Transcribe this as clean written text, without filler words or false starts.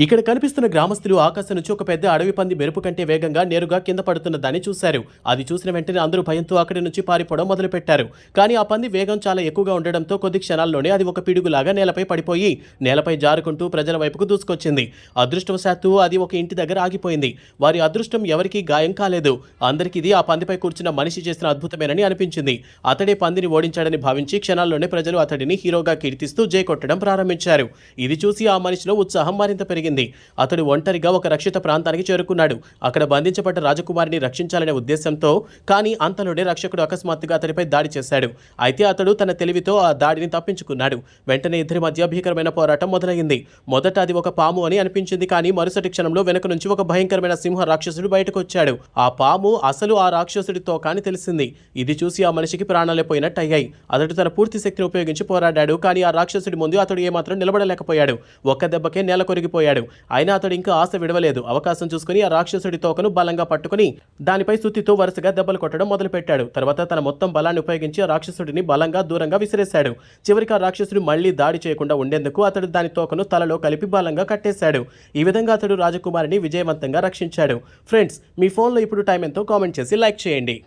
ఇక్కడ కనిపిస్తున్న గ్రామస్తులు ఆకాశం నుంచి ఒక పెద్ద అడవి పంది మెరుపు కంటే వేగంగా నేరుగా కింద పడుతున్న దాన్ని చూశారు. అది చూసిన వెంటనే అందరూ భయంతో అక్కడి నుంచి పారిపోవడం మొదలుపెట్టారు. కానీ ఆ పంది వేగం చాలా ఎక్కువగా ఉండడంతో కొద్ది క్షణాల్లోనే అది ఒక పిడుగులాగా నేలపై పడిపోయి నేలపై జారుకుంటూ ప్రజల వైపుకు దూసుకొచ్చింది. అదృష్టవశాత్తు అది ఒక ఇంటి దగ్గర ఆగిపోయింది. వారి అదృష్టం ఎవరికీ గాయం కాలేదు. అందరికీ ఆ పందిపై కూర్చున్న మనిషి చేసిన అద్భుతమేనని అనిపించింది. అతడే పందిని ఓడించాడని భావించి క్షణాల్లోనే ప్రజలు అతడిని హీరోగా కీర్తిస్తూ జై కొట్టడం ప్రారంభించారు. ఇది చూసి ఆ మనిషిలో ఉత్సాహం మరింత పెరిగింది. అతడు ఒంటరిగా ఒక రక్షిత ప్రాంతానికి చేరుకున్నాడు. అక్కడ బంధించబడ్డ రాజకుమారిని రక్షించాలనే ఉద్దేశంతో, కానీ అంతలోనే రక్షకుడు అకస్మాత్తుగా అతడిపై దాడి చేశాడు. అయితే అతడు తన తెలివితో ఆ దాడిని తప్పించుకున్నాడు. వెంటనే ఇద్దరి మధ్య భీకరమైన పోరాటం మొదలైంది. మొదట అది ఒక పాము అని అనిపించింది, కానీ మరుసటి క్షణంలో వెనుక నుంచి ఒక భయంకరమైన సింహ రాక్షసుడు బయటకు వచ్చాడు. ఆ పాము అసలు ఆ రాక్షసుడి తోక అని తెలిసింది. ఇది చూసి ఆ మనిషికి ప్రాణాలే పోయినట్టయ్యాయి. అతడు తన పూర్తి శక్తిని ఉపయోగించి పోరాడాడు, కానీ ఆ రాక్షసుడి ముందు అతడు ఏమాత్రం నిలబడలేకపోయాడు. ఒక్క దెబ్బకే నేల కొరిగిపోయాడు. అయినా అతడు ఇంకా ఆశ విడవలేదు. అవకాశం చూసుకుని ఆ రాక్షసుడి తోకను బలంగా పట్టుకుని దానిపై సుత్తితో వరుసగా దెబ్బలు కొట్టడం మొదలుపెట్టాడు. తర్వాత తన మొత్తం బలాన్ని ఉపయోగించి ఆ రాక్షసుడిని బలంగా దూరంగా విసిరేశాడు. చివరికి ఆ రాక్షసుడు మళ్లీ దాడి చేయకుండా ఉండేందుకు అతడు దాని తోకను తలలో కలిపి బలంగా కట్టేశాడు. ఈ విధంగా అతడు రాజకుమారిని విజయవంతంగా రక్షించాడు. ఫ్రెండ్స్, మీ ఫోన్లో ఇప్పుడు టైం ఎంతో కామెంట్ చేసి లైక్ చేయండి.